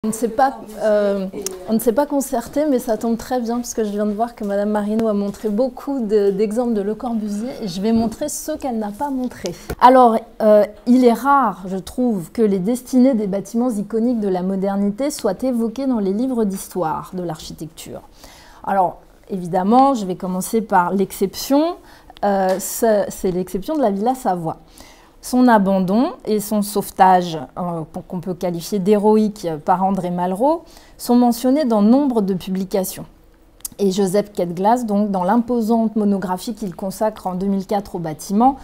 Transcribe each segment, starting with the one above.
On ne s'est pas concerté, mais ça tombe très bien parce que je viens de voir que Madame Marino a montré beaucoup d'exemples de Le Corbusier et je vais montrer ceux qu'elle n'a pas montrés. Alors, il est rare, je trouve, que les destinées des bâtiments iconiques de la modernité soient évoquées dans les livres d'histoire de l'architecture. Alors, évidemment, je vais commencer par l'exception, c'est l'exception de la Villa Savoie. Son abandon et son sauvetage, qu'on peut qualifier d'héroïque par André Malraux, sont mentionnés dans nombre de publications. Et Joseph Quetglas, donc, dans l'imposante monographie qu'il consacre en 2004 au bâtiment,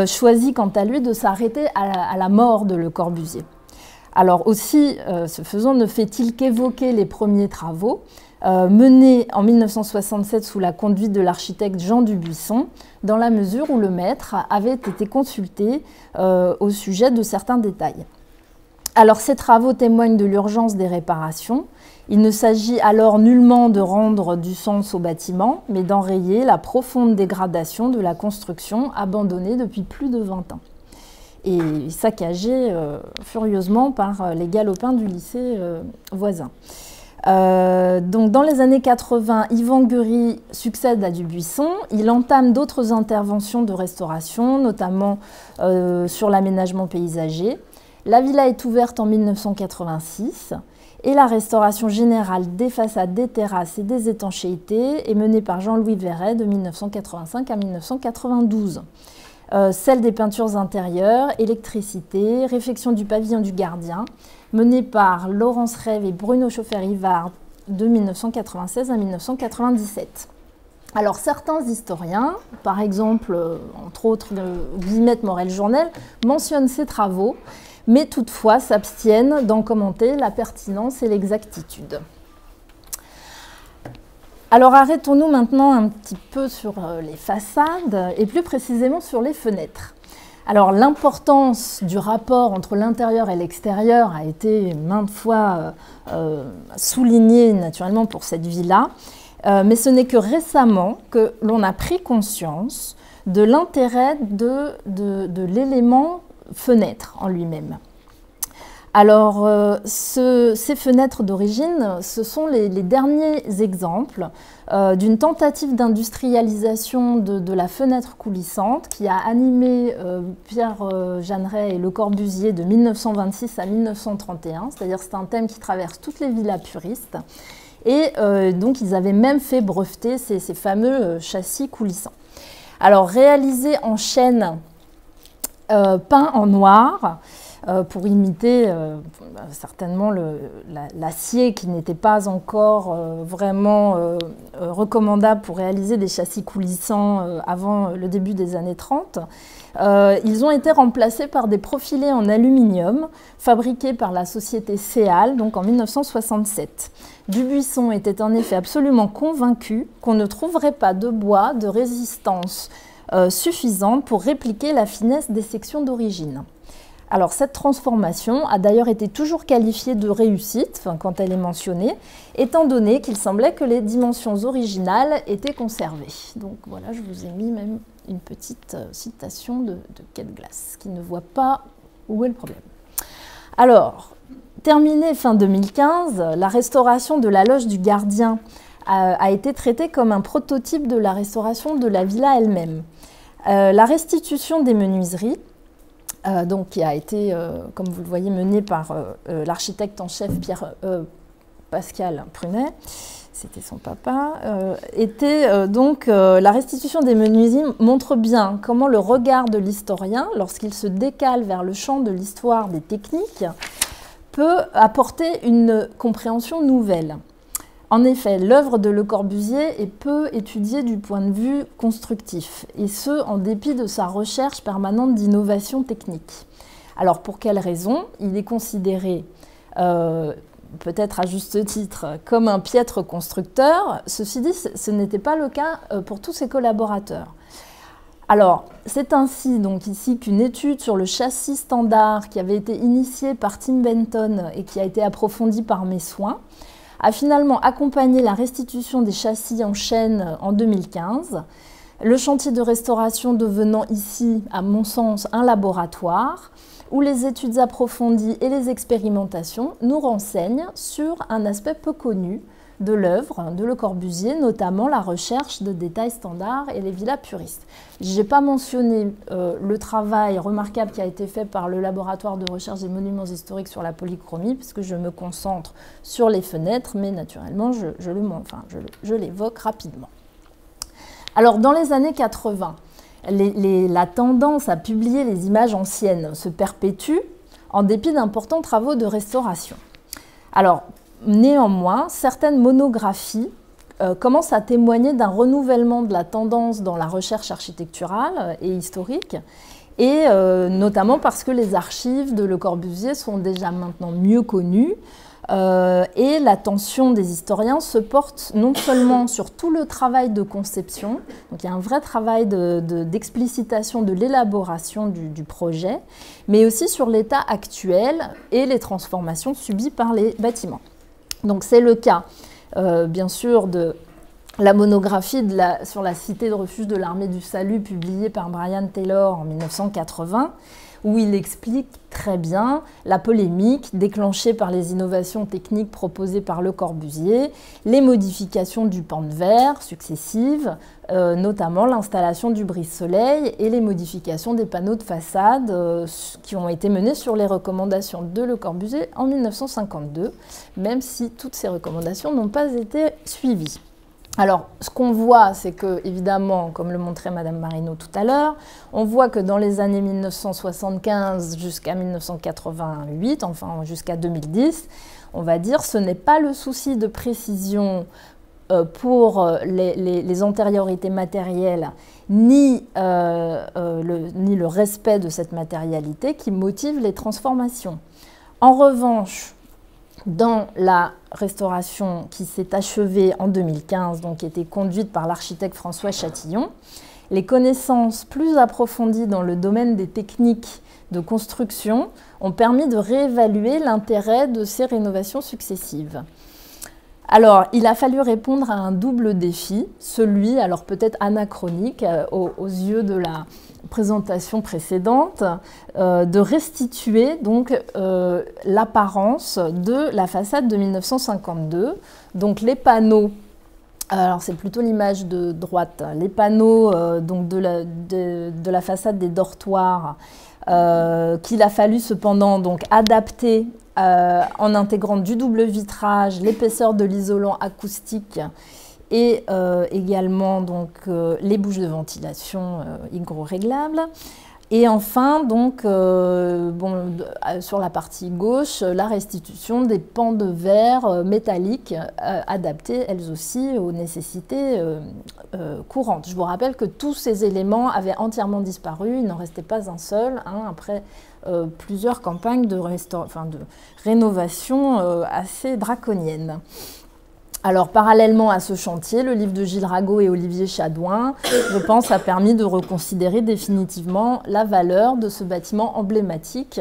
choisit quant à lui de s'arrêter à la mort de Le Corbusier. Alors aussi, ce faisant, ne fait-il qu'évoquer les premiers travaux, menés en 1967 sous la conduite de l'architecte Jean Dubuisson, dans la mesure où le maître avait été consulté au sujet de certains détails. Alors ces travaux témoignent de l'urgence des réparations. Il ne s'agit alors nullement de rendre du sens au bâtiment, mais d'enrayer la profonde dégradation de la construction abandonnée depuis plus de 20 ans et saccagée furieusement par les galopins du lycée voisin. Donc dans les années 80, Yvan Gury succède à Dubuisson. Il entame d'autres interventions de restauration, notamment sur l'aménagement paysager. La villa est ouverte en 1986 et la restauration générale des façades, des terrasses et des étanchéités est menée par Jean-Louis Verret de 1985 à 1992. Celle des peintures intérieures, électricité, réfection du pavillon du gardien, menée par Laurence Rève et Bruno Chauffer-Ivard de 1996 à 1997. Alors certains historiens, par exemple, entre autres Guillemette Morel-Journel, mentionnent ces travaux, mais toutefois s'abstiennent d'en commenter la pertinence et l'exactitude. Alors arrêtons-nous maintenant un petit peu sur les façades et plus précisément sur les fenêtres. Alors l'importance du rapport entre l'intérieur et l'extérieur a été maintes fois soulignée naturellement pour cette villa, mais ce n'est que récemment que l'on a pris conscience de l'intérêt de l'élément fenêtre en lui-même. Alors, ces fenêtres d'origine, ce sont les derniers exemples d'une tentative d'industrialisation de la fenêtre coulissante qui a animé Pierre Jeanneret et Le Corbusier de 1926 à 1931, c'est-à-dire c'est un thème qui traverse toutes les villas puristes. Et donc, ils avaient même fait breveter ces fameux châssis coulissants. Alors, réalisés en chêne peint en noir, pour imiter certainement l'acier qui n'était pas encore vraiment recommandable pour réaliser des châssis coulissants avant le début des années 30. Ils ont été remplacés par des profilés en aluminium fabriqués par la société Céal, donc en 1967. Dubuisson était en effet absolument convaincu qu'on ne trouverait pas de bois de résistance suffisante pour répliquer la finesse des sections d'origine. Alors cette transformation a d'ailleurs été toujours qualifiée de réussite, quand elle est mentionnée, étant donné qu'il semblait que les dimensions originales étaient conservées. Donc voilà, je vous ai mis même une petite citation de Quetglas, qui ne voit pas où est le problème. Alors, terminée fin 2015, la restauration de la loge du gardien a été traitée comme un prototype de la restauration de la villa elle-même. La restitution des menuiseries, donc, qui a été, comme vous le voyez, menée par l'architecte en chef Pascal Prunet, c'était son papa, la restitution des menuiseries montre bien comment le regard de l'historien, lorsqu'il se décale vers le champ de l'histoire des techniques, peut apporter une compréhension nouvelle. En effet, l'œuvre de Le Corbusier est peu étudiée du point de vue constructif, et ce, en dépit de sa recherche permanente d'innovation technique. Alors, pour quelles raisons? Il est considéré, peut-être à juste titre, comme un piètre constructeur. Ceci dit, ce n'était pas le cas pour tous ses collaborateurs. Alors, c'est ainsi donc ici qu'une étude sur le châssis standard qui avait été initiée par Tim Benton et qui a été approfondie par mes soins, a finalement accompagné la restitution des châssis en chêne en 2015, le chantier de restauration devenant ici, à mon sens, un laboratoire, où les études approfondies et les expérimentations nous renseignent sur un aspect peu connu de l'œuvre de Le Corbusier, notamment la recherche de détails standards et les villas puristes. Je n'ai pas mentionné le travail remarquable qui a été fait par le laboratoire de recherche des monuments historiques sur la polychromie, puisque je me concentre sur les fenêtres, mais naturellement, je l'évoque rapidement. Alors, dans les années 80, la tendance à publier les images anciennes se perpétue en dépit d'importants travaux de restauration. Alors, néanmoins, certaines monographies commencent à témoigner d'un renouvellement de la tendance dans la recherche architecturale et historique, et notamment parce que les archives de Le Corbusier sont déjà maintenant mieux connues, et l'attention des historiens se porte non seulement sur tout le travail de conception, donc il y a un vrai travail d'explicitation de l'élaboration du projet, mais aussi sur l'état actuel et les transformations subies par les bâtiments. Donc c'est le cas, bien sûr, de la monographie sur la cité de refuge de l'armée du salut publiée par Brian Taylor en 1980, où il explique très bien la polémique déclenchée par les innovations techniques proposées par Le Corbusier, les modifications du pan de verre successives, notamment l'installation du brise-soleil et les modifications des panneaux de façade qui ont été menées sur les recommandations de Le Corbusier en 1952, même si toutes ces recommandations n'ont pas été suivies. Alors, ce qu'on voit, c'est que, évidemment, comme le montrait Madame Marino tout à l'heure, on voit que dans les années 1975 jusqu'à 1988, enfin jusqu'à 2010, on va dire, ce n'est pas le souci de précision pour les antériorités matérielles, ni le respect de cette matérialité qui motive les transformations. En revanche, dans la restauration qui s'est achevée en 2015, donc qui était conduite par l'architecte François Chatillon, les connaissances plus approfondies dans le domaine des techniques de construction ont permis de réévaluer l'intérêt de ces rénovations successives. Alors, il a fallu répondre à un double défi, celui, alors peut-être anachronique aux yeux de la présentation précédente, de restituer donc l'apparence de la façade de 1952. Donc les panneaux, alors c'est plutôt l'image de droite, les panneaux donc de la façade des dortoirs qu'il a fallu cependant donc adapter en intégrant du double vitrage, l'épaisseur de l'isolant acoustique et également donc, les bouches de ventilation hydro-réglables. Et enfin, donc, sur la partie gauche, la restitution des pans de verre métalliques adaptés, elles aussi, aux nécessités courantes. Je vous rappelle que tous ces éléments avaient entièrement disparu, il n'en restait pas un seul, après plusieurs campagnes de rénovation assez draconiennes. Alors, parallèlement à ce chantier, le livre de Gilles Rago et Olivier Chadouin, je pense, a permis de reconsidérer définitivement la valeur de ce bâtiment emblématique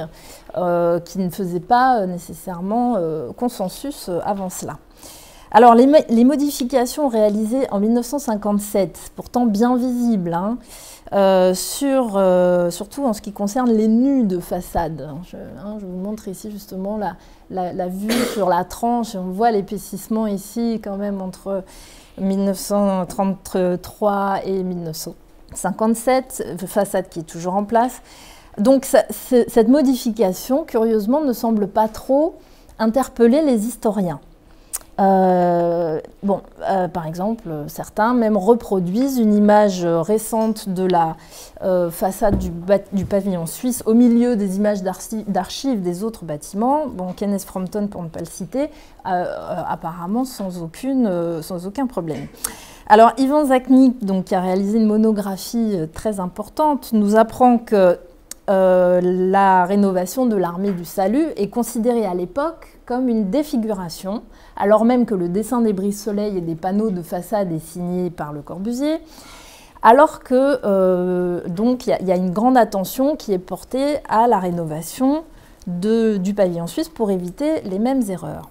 qui ne faisait pas nécessairement consensus avant cela. Alors, les modifications réalisées en 1957, pourtant bien visibles, surtout en ce qui concerne les nus de façade. Je vous montre ici justement la vue sur la tranche. On voit l'épaississement ici quand même entre 1933 et 1957, façade qui est toujours en place. Donc cette modification, curieusement, ne semble pas trop interpeller les historiens. Par exemple, certains même reproduisent une image récente de la façade du pavillon suisse au milieu des images d'archives des autres bâtiments. Bon, Kenneth Frampton, pour ne pas le citer, apparemment sans aucun problème. Alors, Ivan Zachnik, donc, qui a réalisé une monographie très importante, nous apprend que la rénovation de l'armée du salut est considérée à l'époque comme une défiguration, alors même que le dessin des brise-soleil et des panneaux de façade est signé par Le Corbusier, alors que donc il y a une grande attention qui est portée à la rénovation du pavillon suisse pour éviter les mêmes erreurs.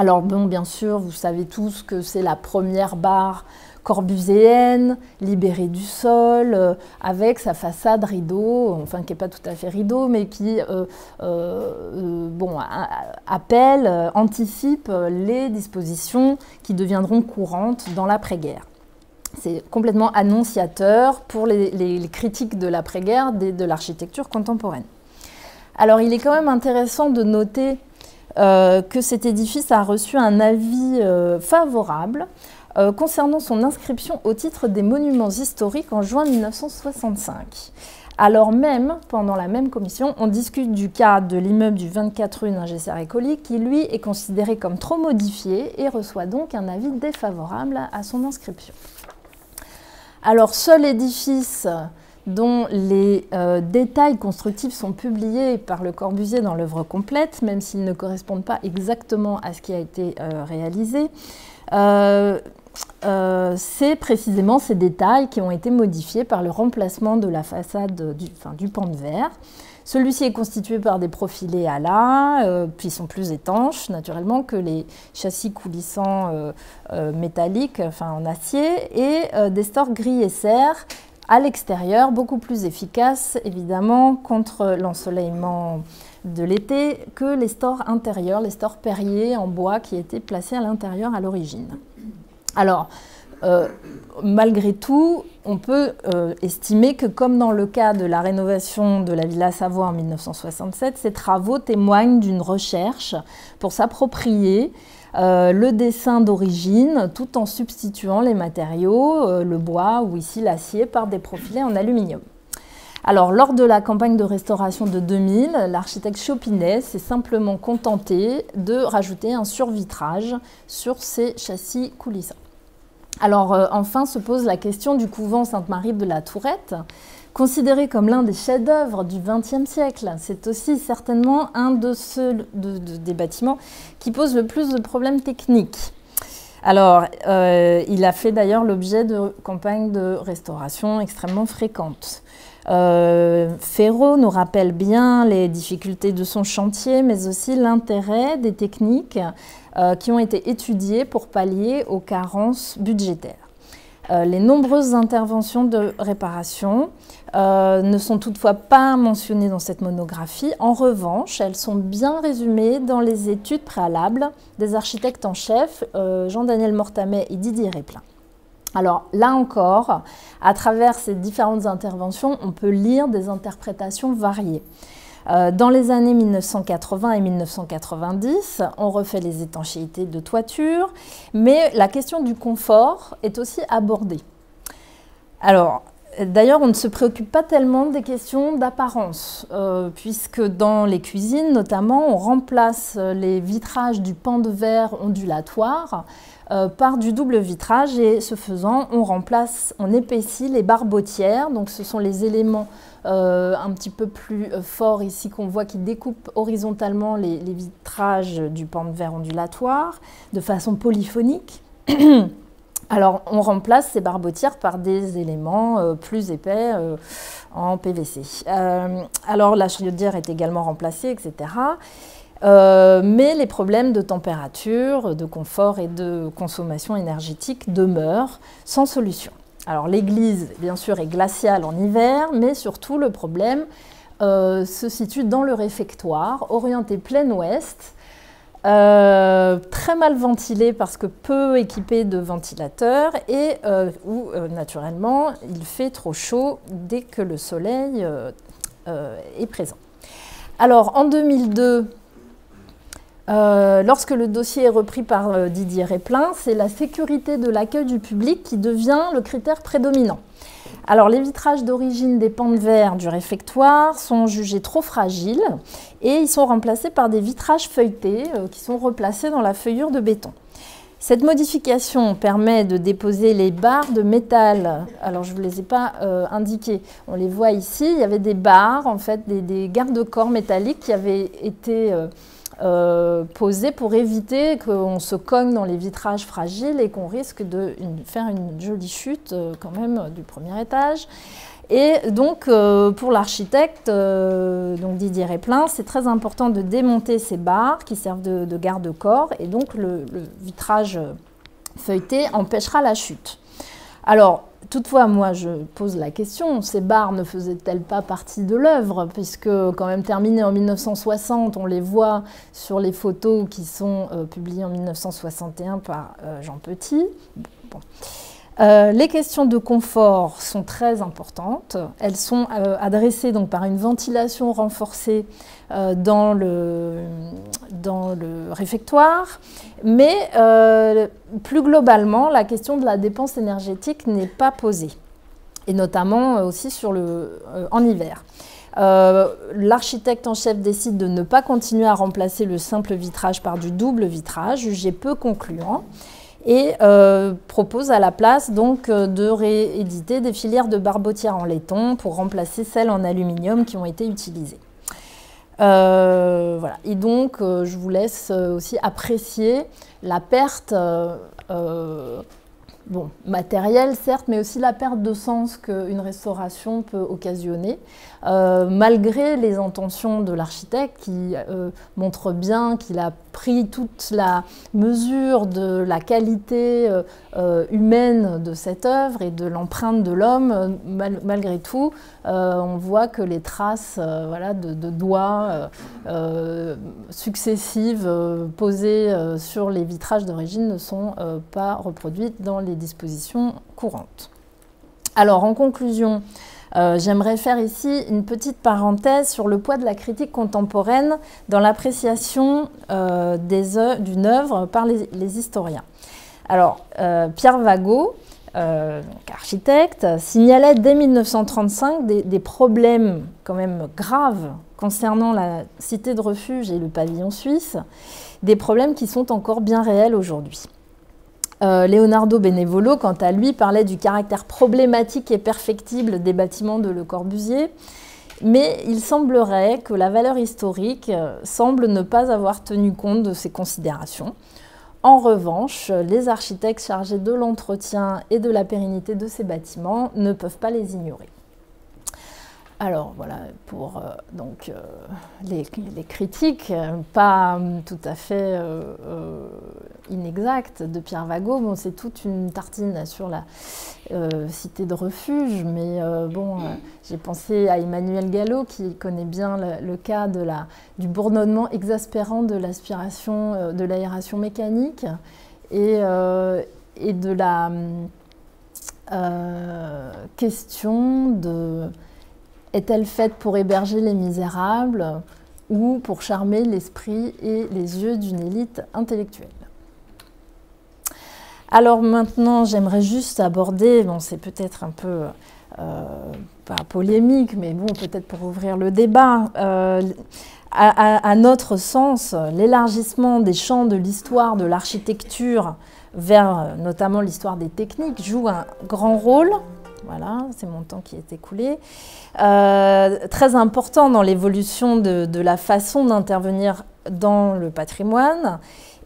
Alors bon, bien sûr, vous savez tous que c'est la première barre corbuséenne, libérée du sol, avec sa façade rideau, enfin qui n'est pas tout à fait rideau, mais qui appelle, anticipe les dispositions qui deviendront courantes dans l'après-guerre. C'est complètement annonciateur pour les critiques de l'après-guerre de l'architecture contemporaine. Alors il est quand même intéressant de noter que cet édifice a reçu un avis favorable concernant son inscription au titre des monuments historiques en juin 1965. Alors même, pendant la même commission, on discute du cas de l'immeuble du 24 rue Ningès-Récolli qui, lui, est considéré comme trop modifié et reçoit donc un avis défavorable à son inscription. Alors, seul édifice dont les détails constructifs sont publiés par Le Corbusier dans l'œuvre complète, même s'ils ne correspondent pas exactement à ce qui a été réalisé, c'est précisément ces détails qui ont été modifiés par le remplacement de la façade du pan de verre. Celui-ci est constitué par des profilés à la, puis sont plus étanches naturellement que les châssis coulissants métalliques, enfin en acier, et des stores gris et serre à l'extérieur, beaucoup plus efficaces évidemment contre l'ensoleillement de l'été que les stores intérieurs, les stores Perrier en bois qui étaient placés à l'intérieur à l'origine. Alors, malgré tout, on peut estimer que, comme dans le cas de la rénovation de la Villa Savoie en 1967, ces travaux témoignent d'une recherche pour s'approprier le dessin d'origine tout en substituant les matériaux, le bois ou ici l'acier, par des profilés en aluminium. Alors, lors de la campagne de restauration de 2000, l'architecte Chopinet s'est simplement contenté de rajouter un survitrage sur ces châssis coulissants. Alors, enfin, se pose la question du couvent Sainte-Marie de la Tourette, considéré comme l'un des chefs-d'œuvre du XXe siècle. C'est aussi certainement un des bâtiments qui pose le plus de problèmes techniques. Alors, il a fait d'ailleurs l'objet de campagnes de restauration extrêmement fréquentes. Ferraud nous rappelle bien les difficultés de son chantier, mais aussi l'intérêt des techniques qui ont été étudiées pour pallier aux carences budgétaires. Les nombreuses interventions de réparation ne sont toutefois pas mentionnées dans cette monographie. En revanche, elles sont bien résumées dans les études préalables des architectes en chef, Jean-Daniel Mortamet et Didier Réplin. Alors là encore, à travers ces différentes interventions, on peut lire des interprétations variées. Dans les années 1980 et 1990, on refait les étanchéités de toiture, mais la question du confort est aussi abordée. Alors, d'ailleurs, on ne se préoccupe pas tellement des questions d'apparence, puisque dans les cuisines, notamment, on remplace les vitrages du pan de verre ondulatoire par du double vitrage, et ce faisant, on épaissit les barbotières. Donc ce sont les éléments un petit peu plus forts ici qu'on voit qui découpent horizontalement les vitrages du pan de verre ondulatoire de façon polyphonique. Alors on remplace ces barbotières par des éléments plus épais en PVC. Alors la chaudière est également remplacée, etc. Mais les problèmes de température, de confort et de consommation énergétique demeurent sans solution. Alors l'église, bien sûr, est glaciale en hiver, mais surtout le problème se situe dans le réfectoire, orienté plein ouest, très mal ventilé parce que peu équipé de ventilateurs et où naturellement il fait trop chaud dès que le soleil est présent. Alors en 2002, lorsque le dossier est repris par Didier Réplin, c'est la sécurité de l'accueil du public qui devient le critère prédominant. Alors les vitrages d'origine des pans de verre du réfectoire sont jugés trop fragiles et ils sont remplacés par des vitrages feuilletés qui sont replacés dans la feuillure de béton. Cette modification permet de déposer les barres de métal. Alors je ne vous les ai pas indiquées, on les voit ici. Il y avait des barres, en fait, des garde-corps métalliques qui avaient été posés pour éviter qu'on se cogne dans les vitrages fragiles et qu'on risque de faire une jolie chute quand même du premier étage. Et donc, pour l'architecte, donc Didier Replin, c'est très important de démonter ces barres qui servent de garde-corps, et donc le vitrage feuilleté empêchera la chute. Alors, toutefois, moi, je pose la question, ces barres ne faisaient-elles pas partie de l'œuvre, puisque quand même terminées en 1960, on les voit sur les photos qui sont publiées en 1961 par Jean Petit. Bon. Les questions de confort sont très importantes. Elles sont adressées donc par une ventilation renforcée dans le réfectoire, mais plus globalement, la question de la dépense énergétique n'est pas posée, et notamment aussi en hiver. L'architecte en chef décide de ne pas continuer à remplacer le simple vitrage par du double vitrage, jugé peu concluant, et propose à la place donc de rééditer des filières de barbotière en laiton pour remplacer celles en aluminium qui ont été utilisées. Voilà. Et donc, je vous laisse aussi apprécier la perte matérielle, certes, mais aussi la perte de sens qu'une restauration peut occasionner, malgré les intentions de l'architecte qui montre bien qu'il a pris toute la mesure de la qualité humaine de cette œuvre et de l'empreinte de l'homme. Malgré tout, on voit que les traces de doigts successives posées sur les vitrages d'origine ne sont pas reproduites dans les dispositions courantes. Alors, en conclusion, j'aimerais faire ici une petite parenthèse sur le poids de la critique contemporaine dans l'appréciation d'une œuvre par les historiens. Alors, Pierre Vago, architecte, signalait dès 1935 des problèmes quand même graves concernant la cité de refuge et le pavillon suisse, des problèmes qui sont encore bien réels aujourd'hui. Leonardo Benevolo, quant à lui, parlait du caractère problématique et perfectible des bâtiments de Le Corbusier, mais il semblerait que la valeur historique semble ne pas avoir tenu compte de ces considérations. En revanche, les architectes chargés de l'entretien et de la pérennité de ces bâtiments ne peuvent pas les ignorer. Alors voilà pour les critiques pas tout à fait inexactes de Pierre Vago. Bon, c'est toute une tartine sur la cité de refuge, mais j'ai pensé à Emmanuel Gallo qui connaît bien le cas du bourdonnement exaspérant de l'aspiration, de l'aération mécanique et de la question de est-elle faite pour héberger les misérables ou pour charmer l'esprit et les yeux d'une élite intellectuelle? Alors maintenant, j'aimerais juste aborder, c'est peut-être un peu pas polémique, mais bon, peut-être pour ouvrir le débat, à notre sens, l'élargissement des champs de l'histoire de l'architecture vers notamment l'histoire des techniques joue un grand rôle. Voilà, c'est mon temps qui est écoulé. Très important dans l'évolution de la façon d'intervenir dans le patrimoine.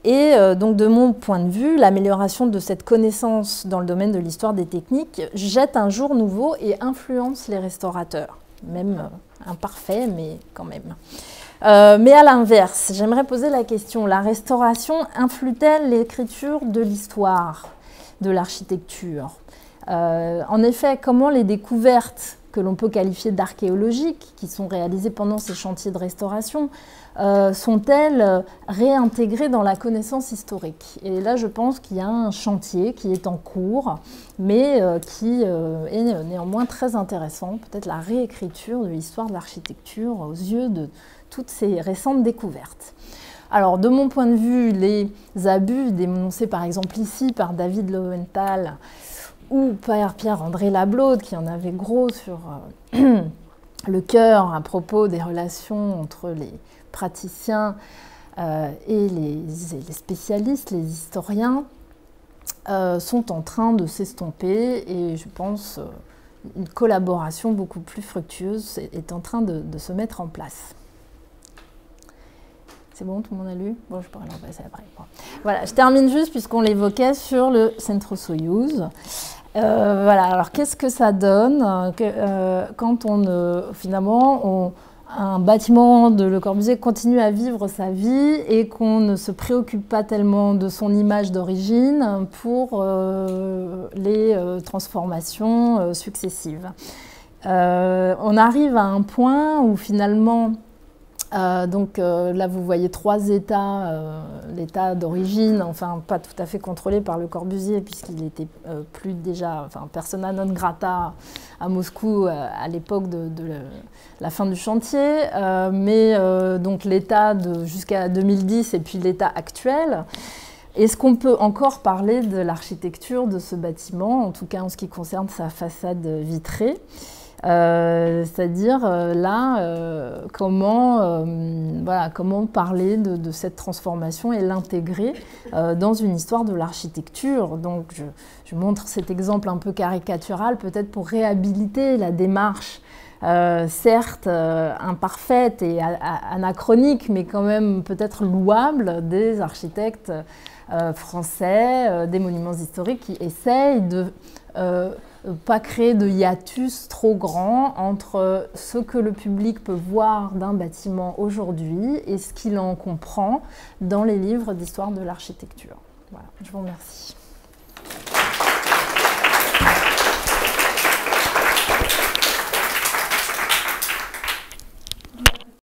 Et donc, de mon point de vue, l'amélioration de cette connaissance dans le domaine de l'histoire des techniques jette un jour nouveau et influence les restaurateurs, même imparfaits, mais quand même. Mais à l'inverse, j'aimerais poser la question, la restauration influe-t-elle l'écriture de l'histoire de l'architecture ? En effet, comment les découvertes que l'on peut qualifier d'archéologiques, qui sont réalisées pendant ces chantiers de restauration, sont-elles réintégrées dans la connaissance historique? Et là, je pense qu'il y a un chantier qui est en cours, mais qui est néanmoins très intéressant, peut-être la réécriture de l'histoire de l'architecture aux yeux de toutes ces récentes découvertes. Alors, de mon point de vue, les abus dénoncés par exemple ici par David Lowenthal, ou par Pierre-André Lablaude, qui en avait gros sur le cœur à propos des relations entre les praticiens et les spécialistes, les historiens, sont en train de s'estomper et je pense une collaboration beaucoup plus fructueuse est en train de se mettre en place. C'est bon, tout le monde a lu? Bon, je pourrais l'en passer après. Bon. Voilà, je termine juste puisqu'on l'évoquait sur le Centro Soyouz. Voilà, alors qu'est-ce que ça donne quand finalement un bâtiment de Le Corbusier continue à vivre sa vie et qu'on ne se préoccupe pas tellement de son image d'origine pour les transformations successives. On arrive à un point où finalement, là vous voyez 3 états, l'état d'origine, enfin pas tout à fait contrôlé par Le Corbusier puisqu'il était plus déjà, enfin persona non grata à Moscou à l'époque de la fin du chantier, donc l'état jusqu'à 2010 et puis l'état actuel. Est-ce qu'on peut encore parler de l'architecture de ce bâtiment, en tout cas en ce qui concerne sa façade vitrée? C'est-à-dire comment parler de cette transformation et l'intégrer dans une histoire de l'architecture. Donc je montre cet exemple un peu caricatural peut-être pour réhabiliter la démarche certes imparfaite et anachronique, mais quand même peut-être louable des architectes français, des monuments historiques qui essayent de pas créer de hiatus trop grand entre ce que le public peut voir d'un bâtiment aujourd'hui et ce qu'il en comprend dans les livres d'histoire de l'architecture. Voilà, je vous remercie.